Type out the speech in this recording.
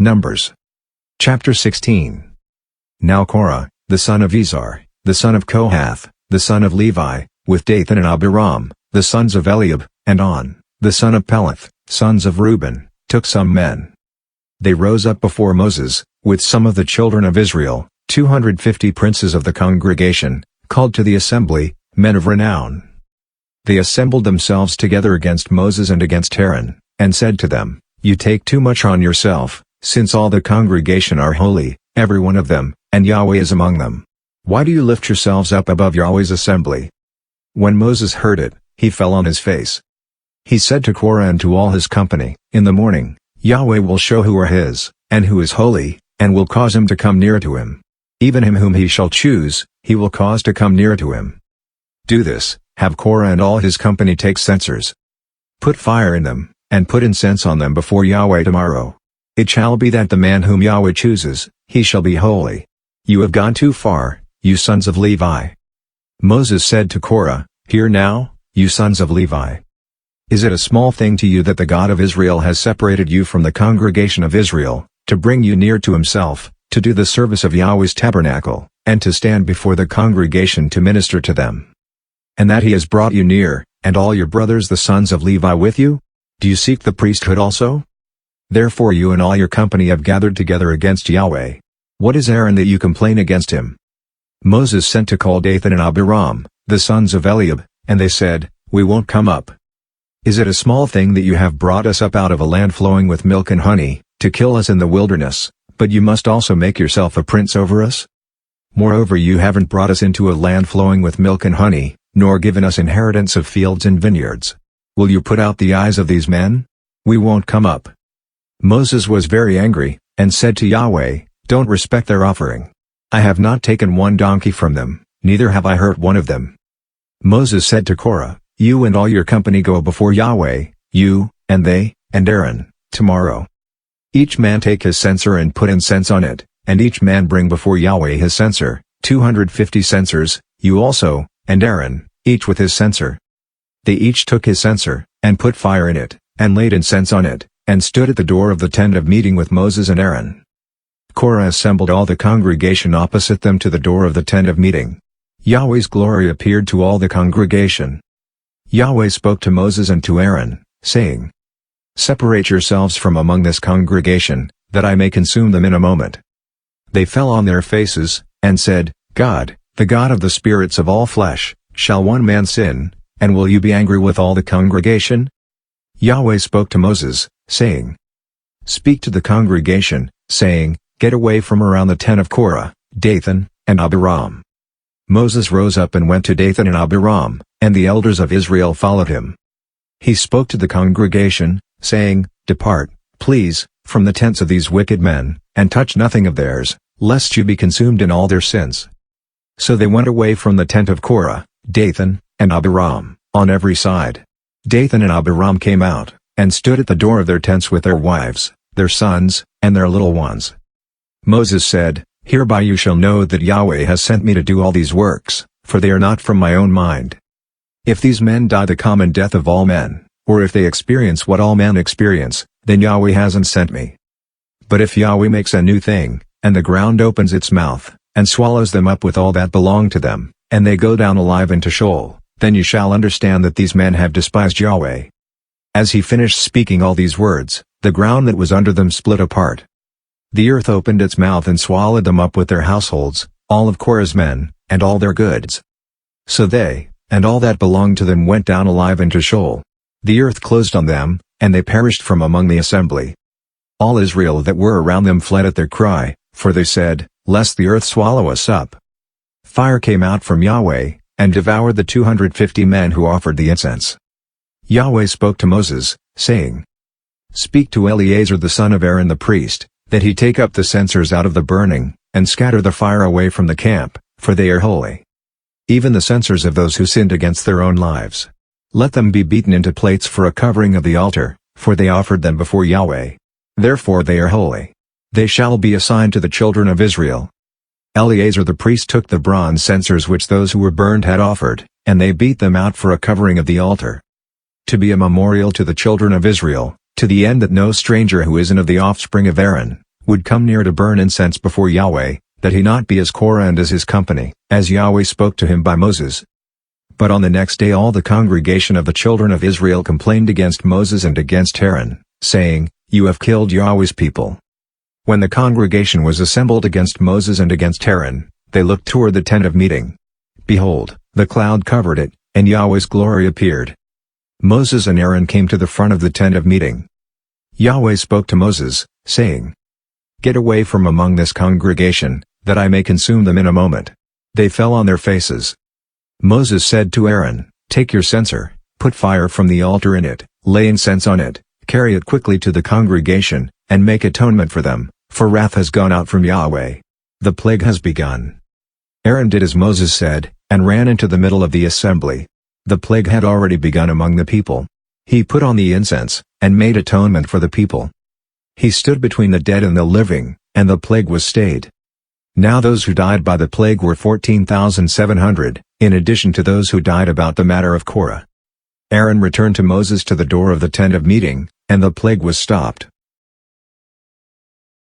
Numbers. Chapter 16. Now Korah, the son of Izhar, the son of Kohath, the son of Levi, with Dathan and Abiram, the sons of Eliab, and On, the son of Peleth, sons of Reuben, took some men. They rose up before Moses, with some of the children of Israel, 250 princes of the congregation, called to the assembly, men of renown. They assembled themselves together against Moses and against Aaron, and said to them, You take too much on yourself, since all the congregation are holy, every one of them, and Yahweh is among them. Why do you lift yourselves up above Yahweh's assembly? When Moses heard it, he fell on his face. He said to Korah and to all his company, In the morning, Yahweh will show who are his, and who is holy, and will cause him to come near to him. Even him whom he shall choose, he will cause to come near to him. Do this, have Korah and all his company take censers. Put fire in them, and put incense on them before Yahweh tomorrow. It shall be that the man whom Yahweh chooses, he shall be holy. You have gone too far, you sons of Levi. Moses said to Korah, Hear now, you sons of Levi. Is it a small thing to you that the God of Israel has separated you from the congregation of Israel, to bring you near to himself, to do the service of Yahweh's tabernacle, and to stand before the congregation to minister to them? And that he has brought you near, and all your brothers the sons of Levi with you? Do you seek the priesthood also? Therefore you and all your company have gathered together against Yahweh. What is Aaron that you complain against him? Moses sent to call Dathan and Abiram, the sons of Eliab, and they said, We won't come up. Is it a small thing that you have brought us up out of a land flowing with milk and honey, to kill us in the wilderness, but you must also make yourself a prince over us? Moreover you haven't brought us into a land flowing with milk and honey, nor given us inheritance of fields and vineyards. Will you put out the eyes of these men? We won't come up. Moses was very angry, and said to Yahweh, Don't respect their offering. I have not taken one donkey from them, neither have I hurt one of them. Moses said to Korah, You and all your company go before Yahweh, you, and they, and Aaron, tomorrow. Each man take his censer and put incense on it, and each man bring before Yahweh his censer, 250 censers, you also, and Aaron, each with his censer. They each took his censer, and put fire in it, and laid incense on it, and stood at the door of the tent of meeting with Moses and Aaron. Korah assembled all the congregation opposite them to the door of the tent of meeting. Yahweh's glory appeared to all the congregation. Yahweh spoke to Moses and to Aaron, saying, Separate yourselves from among this congregation, that I may consume them in a moment. They fell on their faces, and said, God, the God of the spirits of all flesh, shall one man sin, and will you be angry with all the congregation? Yahweh spoke to Moses, saying, Speak to the congregation, saying, Get away from around the tent of Korah, Dathan, and Abiram. Moses rose up and went to Dathan and Abiram, and the elders of Israel followed him. He spoke to the congregation, saying, Depart, please, from the tents of these wicked men, and touch nothing of theirs, lest you be consumed in all their sins. So they went away from the tent of Korah, Dathan, and Abiram, on every side. Dathan and Abiram came out, and stood at the door of their tents with their wives, their sons, and their little ones. Moses said, Hereby you shall know that Yahweh has sent me to do all these works, for they are not from my own mind. If these men die the common death of all men, or if they experience what all men experience, then Yahweh hasn't sent me. But if Yahweh makes a new thing, and the ground opens its mouth, and swallows them up with all that belong to them, and they go down alive into Sheol, then you shall understand that these men have despised Yahweh. As he finished speaking all these words, the ground that was under them split apart. The earth opened its mouth and swallowed them up with their households, all of Korah's men, and all their goods. So they, and all that belonged to them went down alive into Sheol. The earth closed on them, and they perished from among the assembly. All Israel that were around them fled at their cry, for they said, Lest the earth swallow us up. Fire came out from Yahweh, and devoured the 250 men who offered the incense. Yahweh spoke to Moses, saying, Speak to Eleazar the son of Aaron the priest, that he take up the censers out of the burning, and scatter the fire away from the camp, for they are holy. Even the censers of those who sinned against their own lives. Let them be beaten into plates for a covering of the altar, for they offered them before Yahweh. Therefore they are holy. They shall be assigned to the children of Israel. Eleazar the priest took the bronze censers which those who were burned had offered, and they beat them out for a covering of the altar. To be a memorial to the children of Israel, to the end that no stranger who isn't of the offspring of Aaron, would come near to burn incense before Yahweh, that he not be as Korah and as his company, as Yahweh spoke to him by Moses. But on the next day all the congregation of the children of Israel complained against Moses and against Aaron, saying, You have killed Yahweh's people. When the congregation was assembled against Moses and against Aaron, they looked toward the tent of meeting. Behold, the cloud covered it, and Yahweh's glory appeared. Moses and Aaron came to the front of the tent of meeting. Yahweh spoke to Moses, saying, Get away from among this congregation, that I may consume them in a moment. They fell on their faces. Moses said to Aaron, Take your censer, put fire from the altar in it, lay incense on it, carry it quickly to the congregation, and make atonement for them, for wrath has gone out from Yahweh. The plague has begun. Aaron did as Moses said, and ran into the middle of the assembly. The plague had already begun among the people. He put on the incense, and made atonement for the people. He stood between the dead and the living, and the plague was stayed. Now those who died by the plague were 14,700, in addition to those who died about the matter of Korah. Aaron returned to Moses to the door of the tent of meeting, and the plague was stopped.